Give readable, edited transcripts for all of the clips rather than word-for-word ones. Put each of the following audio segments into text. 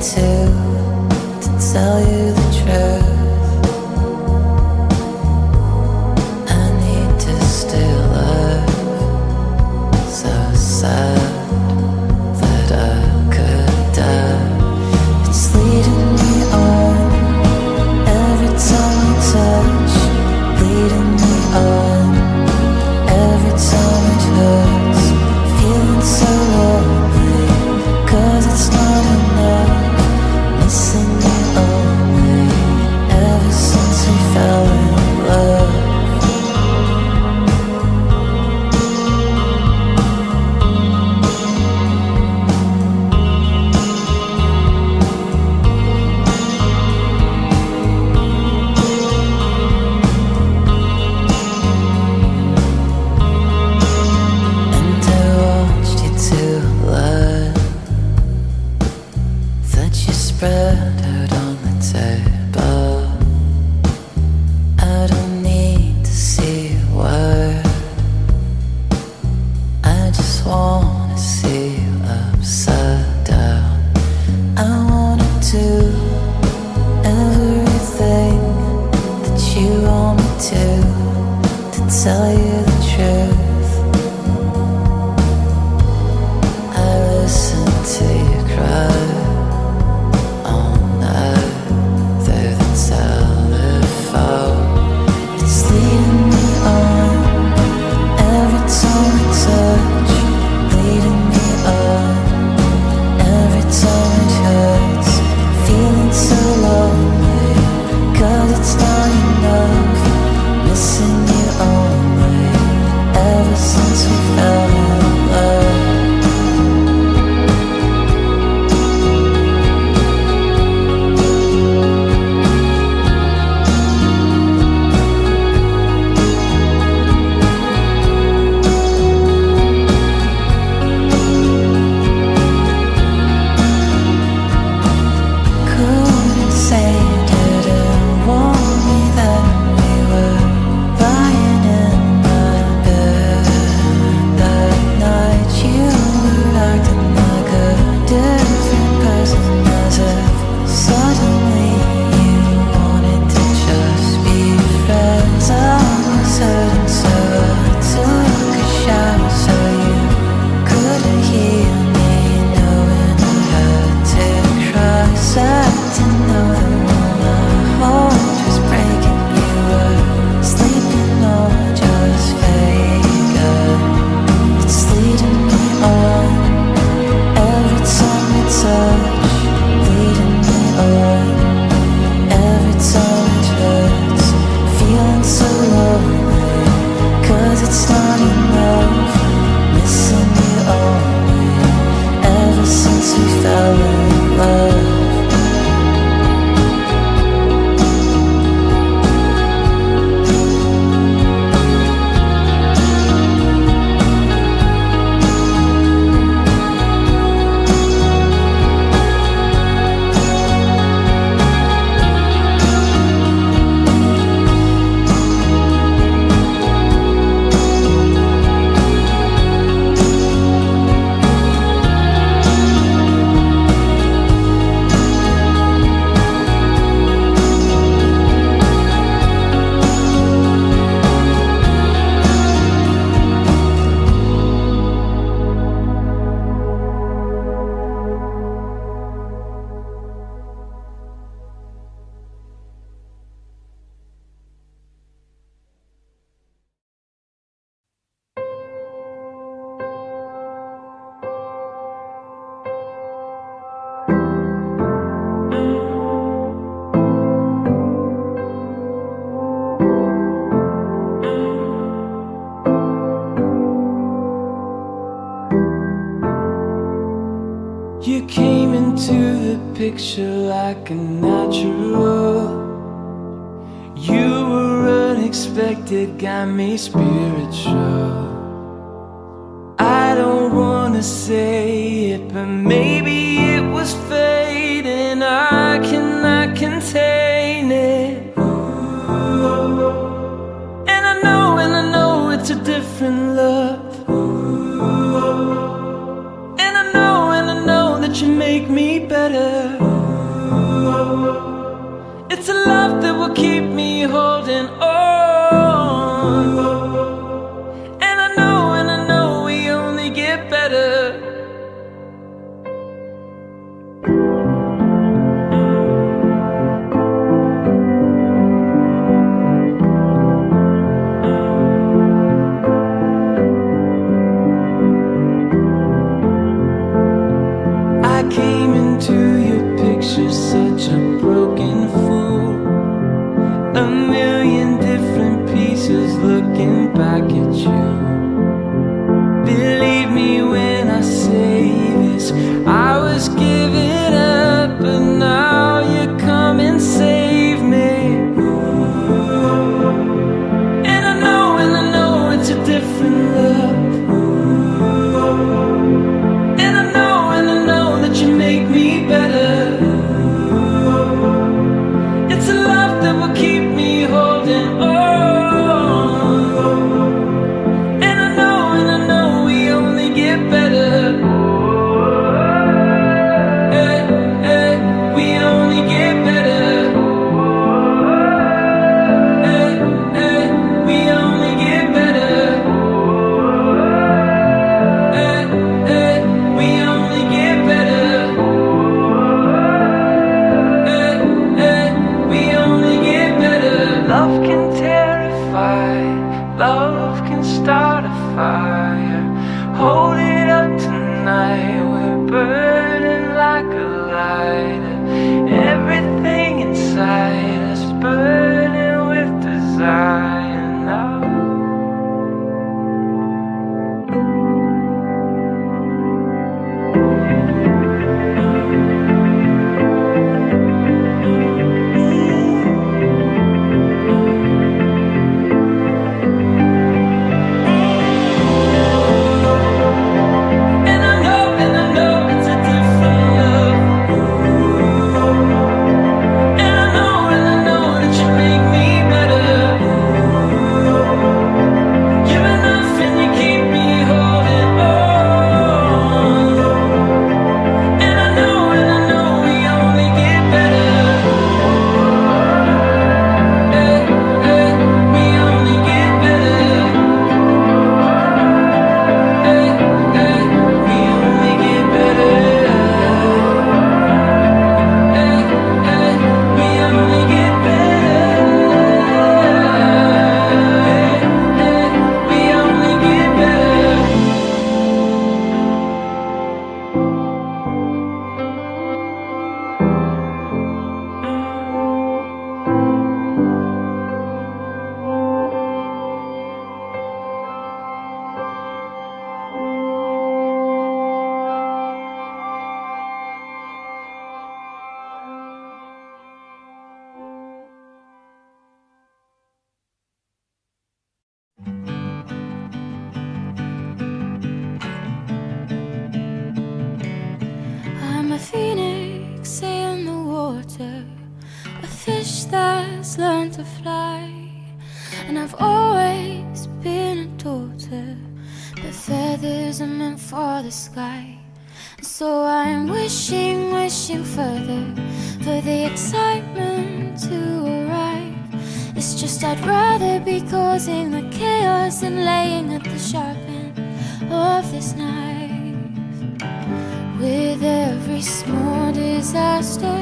to tell you the truth. I need to still love, so sad that I could die. It's leading me on every time we touch, leading me on every time it hurts. Feeling so lonely, 'cause it's not enough. Missing you only, ever since we fell in love. And I watched you to learn that you spread out on the table. I don't need to see a word, I just wanna see you upside down. I wanna do everything that you want me to tell you the truth. I listen to you cry all night through the telephone. It's leading me on every time we touch, leading me on every time it hurts. Feeling so lonely, 'cause it's not enough. Missing you only, ever since we fell in love. Couldn't say you didn't want me then. We were lying in my bed that night. You were acting like a different person, as if suddenly you wanted to just be friends. I was hurting, so I took a shower so you couldn't hear me, knowing I had to cry. Sad to know that all my heart was breaking. You were sleeping or just faking. It's leading me on every time we touch, leading me on every time it hurts. Feeling so lonely, 'cause it's not enough. Missing you only, ever since we fell in love. You came into the picture like a natural. You were unexpected, got me spiritual. I don't wanna say it, but maybe it was fate, and I cannot contain it. And I know it's a different love. And I know that you make me better. It's a love that will keep me holding on. And I know we only get better. I came into your picture such a broken fool, a million different pieces looking back at you. Believe me when I say this, I was giving up, but now you come and save me. And I know it's a different love. And I know that you make me better. It's a love that will keep me holding on. And I know we only get better. We only get better. We only get better. We only get better. We only get better. Love can terrify, love can start a fire. Hold it up tonight, we're burning like a lighter. Everything inside us burning with desire now. And I know it's a different love. And I know that you make me better. You're enough and you keep me holding on. And I know we only get better. We only get better. We only get better. We only get better. We only get better. I'm a phoenix in the water, a fish that's learned to fly. And I've always been a daughter, but feathers are meant for the sky. So I'm wishing further for the excitement to arrive. It's just I'd rather be causing the chaos than laying at the sharp end of this knife. With every small disaster,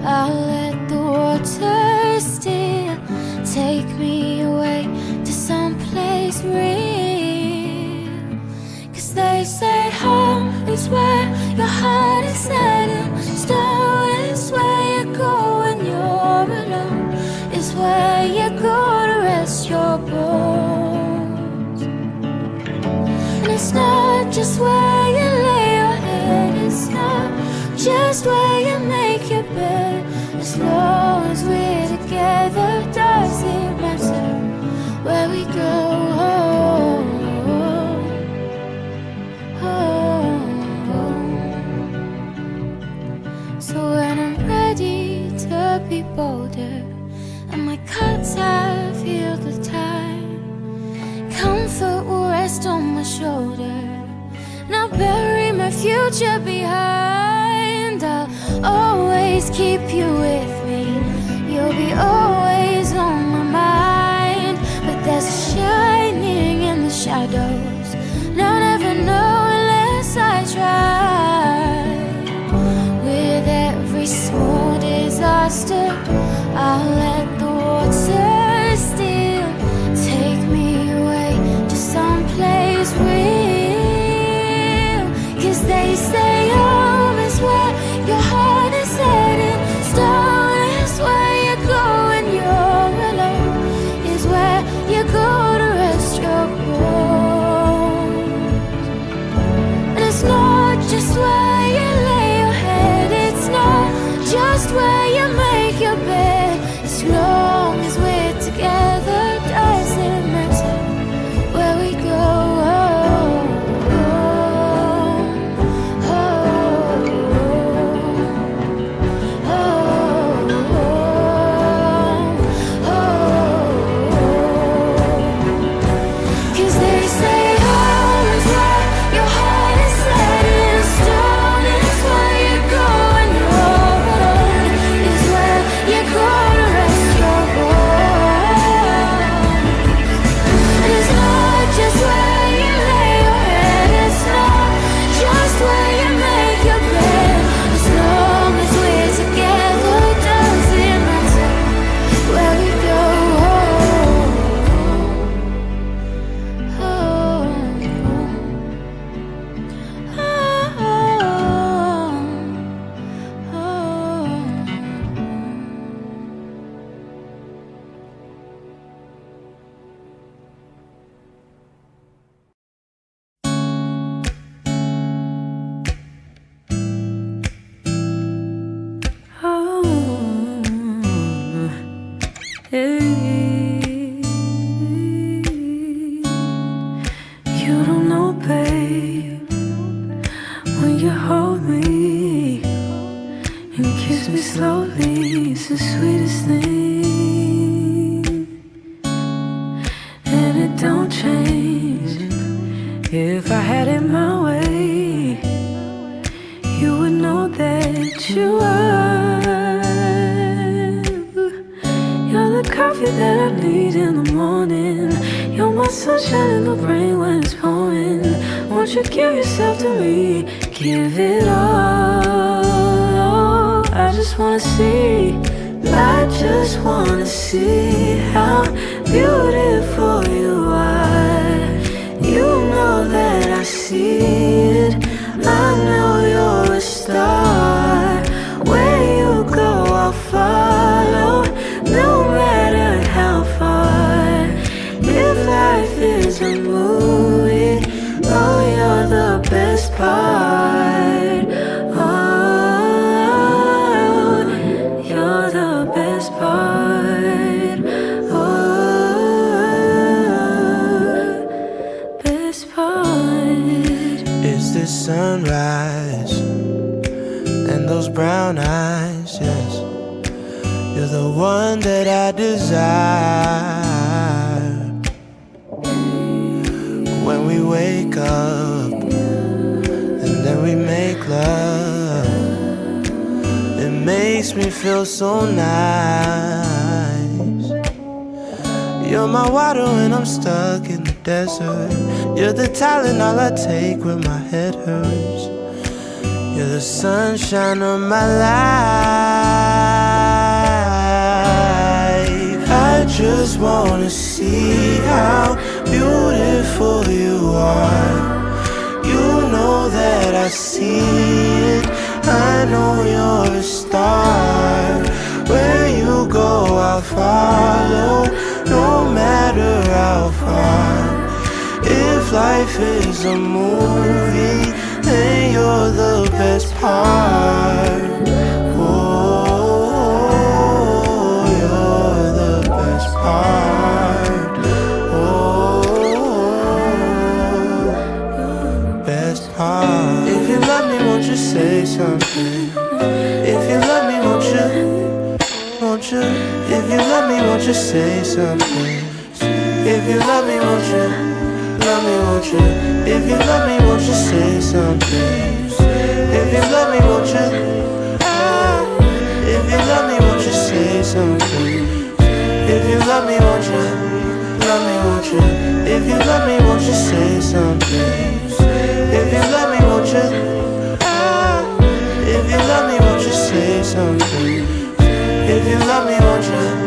I'll let the water steer. Take me away to some place real. 'Cause they say home is where your heart is set, and stone is where you go when you're alone. Is where you go to rest your bones. And it's not just where you lay your head, it's not just where you make your bed. As long as we're together, does it matter where we go? So when I'm ready to be bolder, and my cuts have healed with time, comfort will rest on my shoulder, and I'll bury my future behind. I'll always keep you with me. You'll be always on my mind. But there's a shining in the shadows, and I'll never know unless I try. With every small disaster, I'll let the water still take me away to someplace real. 'Cause they say home is where your heart is headed, stone is where you go when you're alone, is where you go to rest your bones. And it's not just where you lay your head, it's not just where you make your bed. As long as we're together, doesn't matter where we go. You don't know, babe, when you hold me and kiss me slowly, it's the sweetest thing. And it don't change. If I had it my way, you would know that you are. You're the coffee that I need in the morning. You're my sunshine in the rain when it's pouring. Won't you give yourself to me? Give it all. I just wanna see. I just wanna see how beautiful you are. You know that I see it. I know you're a star. Where you go, I'll follow, no matter how far. If life is a movie, oh, you're the best part. Oh, you're the best part. Oh, best part. It's the sunrise and those brown eyes, yes. You're the one that I desire. When we wake up and then we make love, it makes me feel so nice. You're my water when I'm stuck in the desert. You're the talent all I take when my head hurts. You're the sunshine of my life. I just wanna see how beautiful you are. You know that I see it. I know you're a star. Where you go, I'll follow, no matter how far. If life is a movie, then you're the best part. Oh, you're the best part. Oh, best part. If you love me, won't you say something? If you love me, won't you? Won't you? If you love me, won't you say something? If you love me, won't you? Love me, won't you? If you love me, won't you say something? If you love me, won't you? If you love me, won't you say something? If you love me, won't you? If you love me, won't you say something? If you love me, won't you?